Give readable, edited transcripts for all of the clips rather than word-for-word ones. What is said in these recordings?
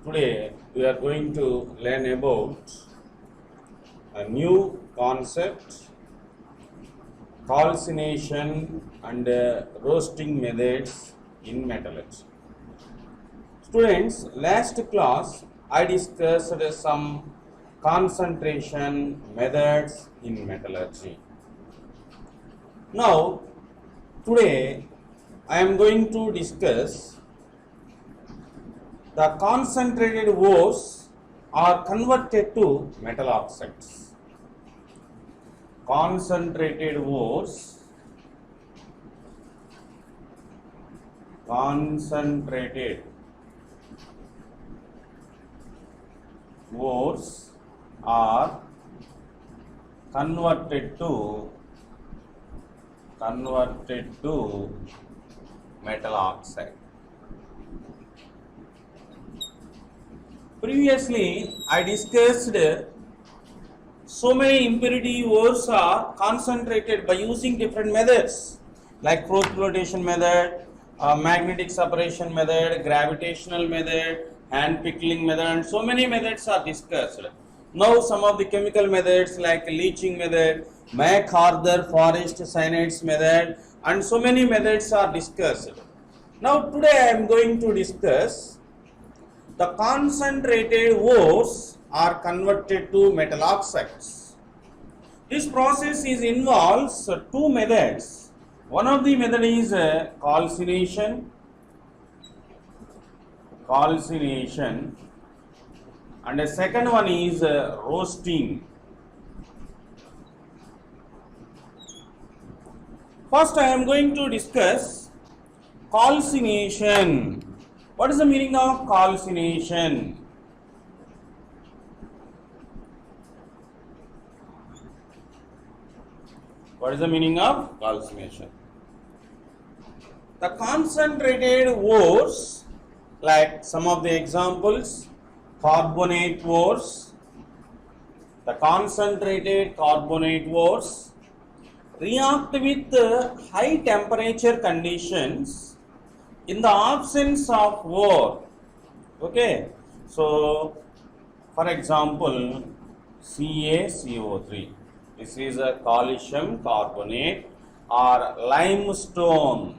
Today we are going to learn about a new concept, calcination and roasting methods in metallurgy. Students, last class I discussed some concentration methods in metallurgy. Now today I am going to discuss the concentrated ores are converted to metal oxides. Concentrated ores are converted to metal oxide. Previously, I discussed so many impurity ores are concentrated by using different methods like force flotation method, magnetic separation method, gravitational method, hand pickling method, and so many methods are discussed. Now some of the chemical methods like leaching method, MacArthur Forest Cyanides method, and so many methods are discussed. Now today I am going to discuss the concentrated ores are converted to metal oxides. This process involves two methods. One of the method is calcination, and the second one is roasting. First I am going to discuss calcination. What is the meaning of calcination? What is the meaning of calcination? The concentrated ores, like some of the examples, carbonate ores, the concentrated carbonate ores react with high temperature conditions in the absence of ore. Okay, so for example, CaCO3, this is a calcium carbonate or limestone.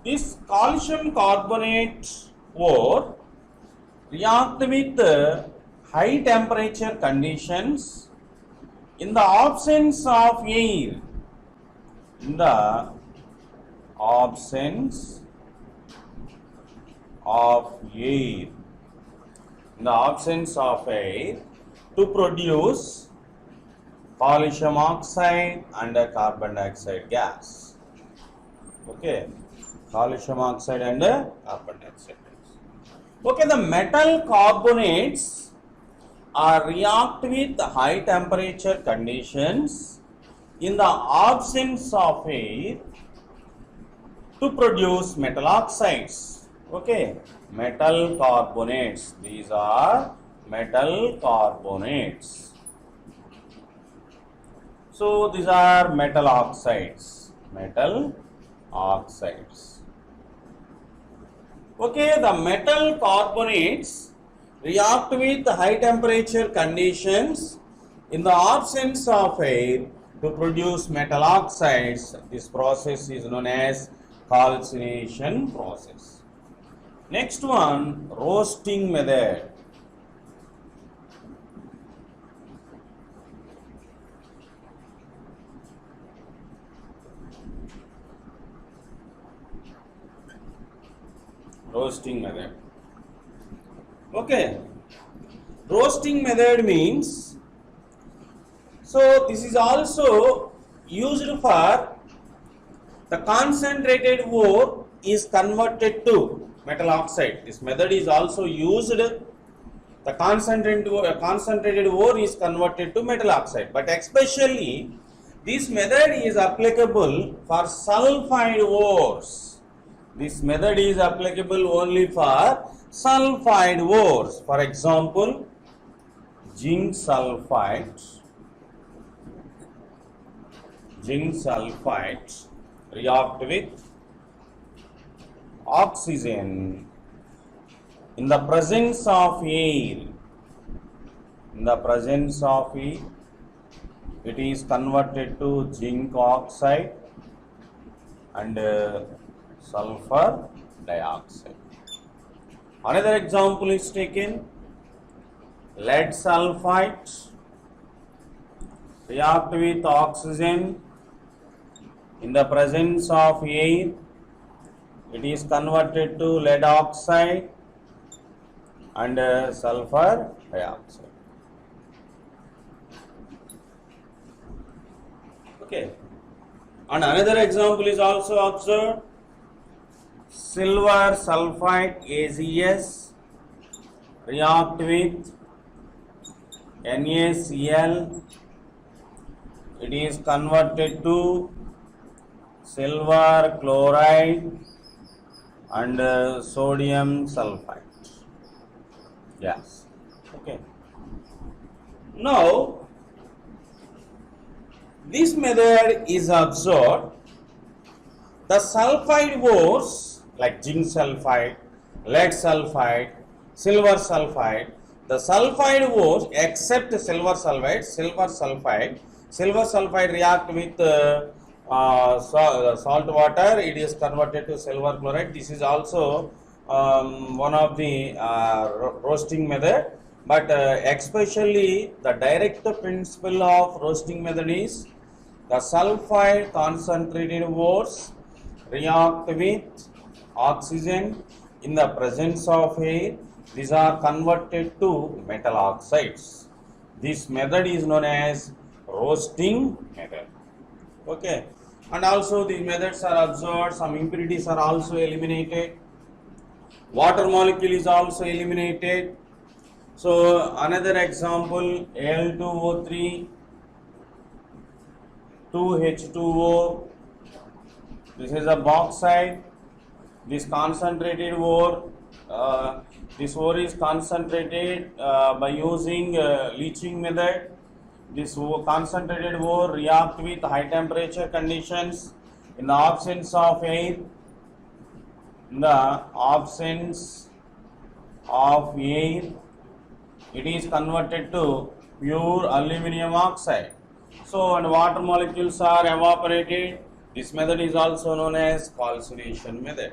This calcium carbonate ore react with high temperature conditions in the absence of air. In the absence of air, to produce calcium oxide and carbon dioxide gas. Okay, calcium oxide and carbon dioxide gas. Okay, the metal carbonates are react with high temperature conditions in the absence of air to produce metal oxides. Okay, metal carbonates, these are metal carbonates. So these are metal oxides. Okay, the metal carbonates react with high temperature conditions in the absence of air to produce metal oxides. This process is known as calcination process. Next one, roasting method. Okay, roasting method means, so this is also used for the concentrated ore is converted to metal oxide. This method is also used, the concentrated ore is converted to metal oxide, but especially this method is applicable for sulfide ores. This method is applicable only for sulfide ores. For example, zinc sulfide react with oxygen in the presence of air, in the presence of air, it is converted to zinc oxide and sulfur dioxide. Another example is taken, lead sulfide react with oxygen in the presence of air, it is converted to lead oxide and sulfur dioxide. Okay, and another example is also observed, silver sulfide AgS react with NaCl, it is converted to silver chloride and sodium sulfide. Yes. Okay. Now, this method is observed. The sulfide ores like zinc sulfide, lead sulfide, silver sulfide, the sulfide ores except silver sulfide react with salt water, it is converted to silver chloride. This is also one of the roasting method, but especially the direct principle of roasting method is the sulfide concentrated ores react with oxygen in the presence of air. These are converted to metal oxides. This method is known as roasting method. Okay, and also these methods are observed, some impurities are also eliminated, water molecule is also eliminated. So another example, Al2O3, 2H2O, this is a bauxite, this concentrated ore, this ore is concentrated by using leaching method. This concentrated ore react with high temperature conditions in the absence of air. In the absence of air, it is converted to pure aluminum oxide. So, and water molecules are evaporated. This method is also known as calcination method.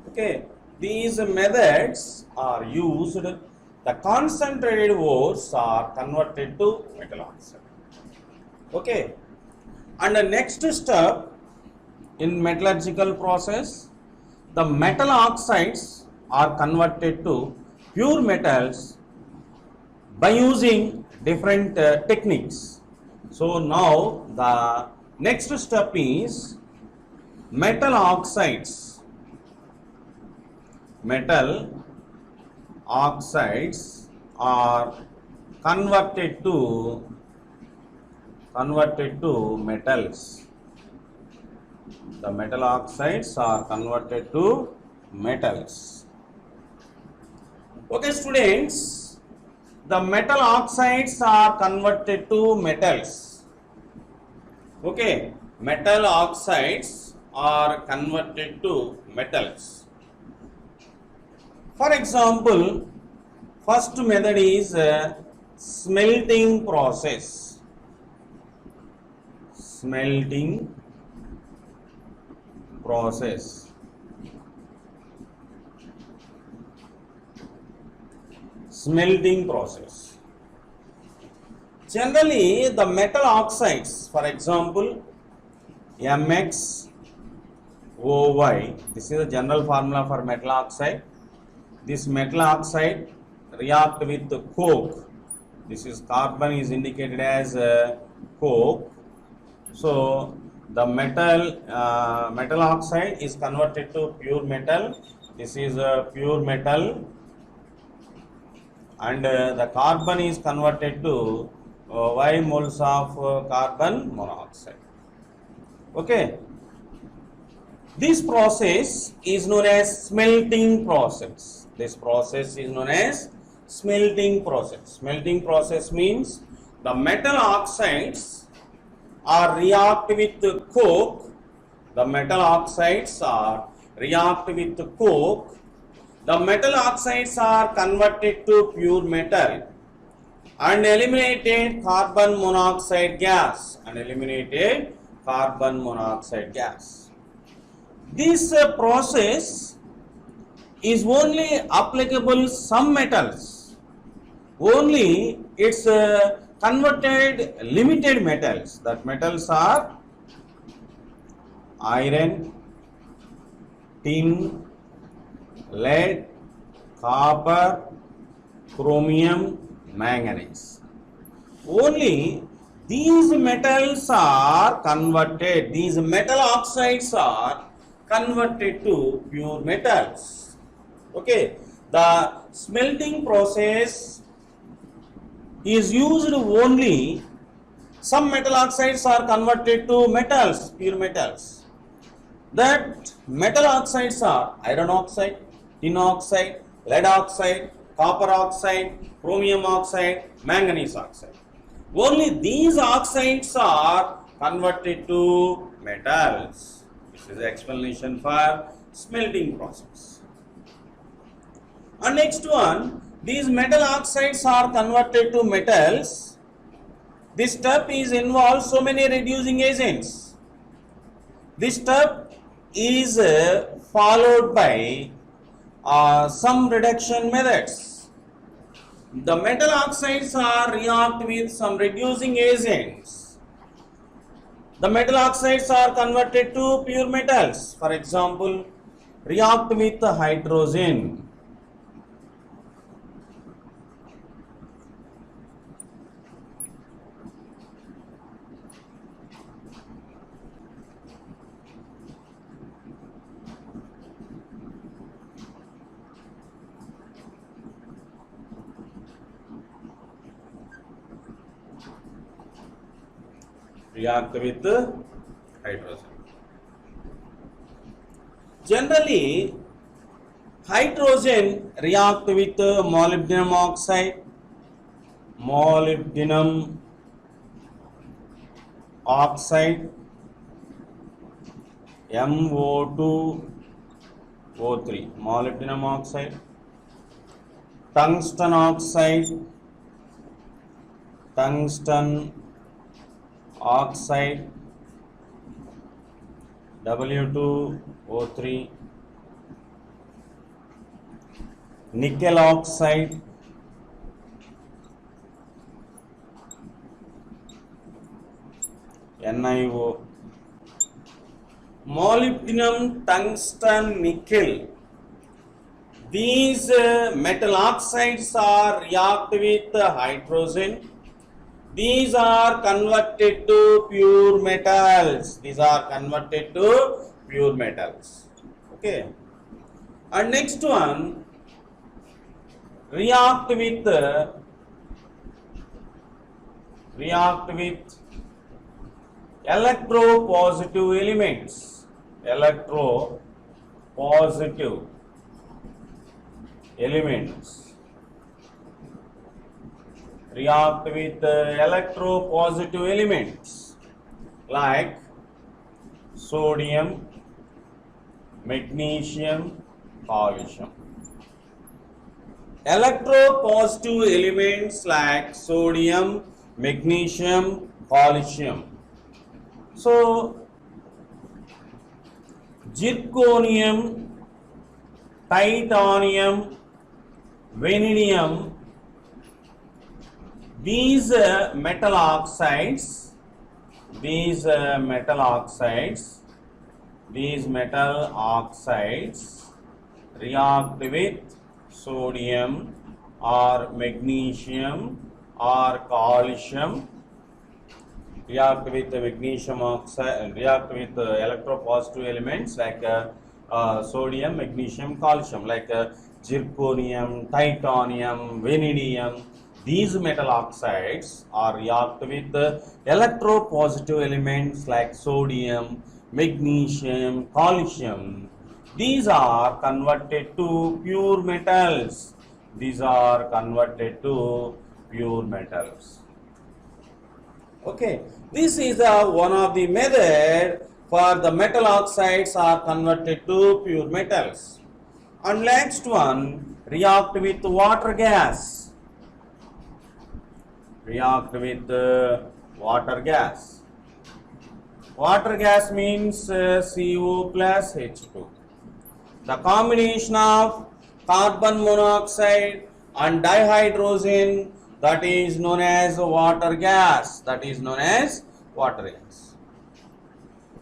Okay, these methods are used. The concentrated ores are converted to metal oxide. Okay, and the next step in metallurgical process, the metal oxides are converted to pure metals by using different techniques. So now the next step is metal oxides. Metal oxides are converted to metals. The metal oxides are converted to metals. Okay, students, the metal oxides are converted to metals. Okay, metal oxides are converted to metals. For example, first method is smelting process. Smelting process. Smelting process. Generally, the metal oxides, for example, MXOY, this is the general formula for metal oxide. This metal oxide react with the coke. This is carbon is indicated as coke. So the metal oxide is converted to pure metal. This is pure metal, and the carbon is converted to Y moles of carbon monoxide. Okay. This process is known as smelting process. This process is known as smelting process. Smelting process means the metal oxides are react with coke. The metal oxides are react with coke, the metal oxides are converted to pure metal and eliminated carbon monoxide gas. This process is only applicable some metals. Only it's converted limited metals. That metals are iron, tin, lead, copper, chromium, manganese. Only these metals are converted, these metal oxides are converted to pure metals. Okay, the smelting process is used only some metal oxides are converted to metals, pure metals. That metal oxides are iron oxide, tin oxide, lead oxide, copper oxide, chromium oxide, manganese oxide. Only these oxides are converted to metals. This is the explanation for smelting process. And next one, these metal oxides are converted to metals. This step is involves so many reducing agents. This step is followed by some reduction methods. The metal oxides are react with some reducing agents. The metal oxides are converted to pure metals. For example, react with hydrogen. React with hydrogen. Generally, hydrogen react with molybdenum oxide, molybdenum oxide, MO2O3, molybdenum oxide, tungsten oxide, tungsten oxide, W2O3, nickel oxide, NiO, molybdenum, tungsten, nickel. These metal oxides are react with hydrogen. These are converted to pure metals. Okay. And next one, react with electropositive elements. React with electropositive elements like sodium, magnesium, calcium. Electropositive elements like sodium, magnesium, calcium. So, zirconium, titanium, vanadium, these metal oxides react with sodium or magnesium or calcium, react with magnesium oxide, react with electropositive elements like sodium, magnesium, calcium, like zirconium, titanium, vanadium. These metal oxides are react with electropositive elements like sodium, magnesium, calcium. These are converted to pure metals. Okay, this is one of the method for the metal oxides are converted to pure metals. And next one, react with water gas. React with water gas. Water gas means CO plus H2. The combination of carbon monoxide and dihydrogen, that is known as water gas. That is known as water gas.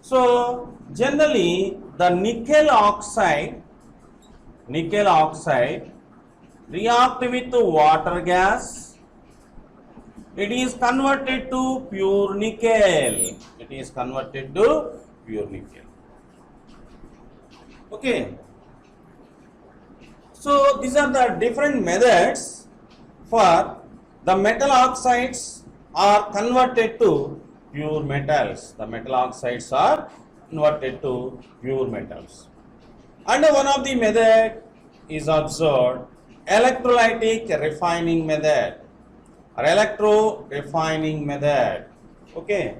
So generally the nickel oxide react with water gas. It is converted to pure nickel. It is converted to pure nickel. Okay. So these are the different methods for the metal oxides are converted to pure metals. The metal oxides are converted to pure metals. And one of the method is observed electrolytic refining method or electro refining method. Okay.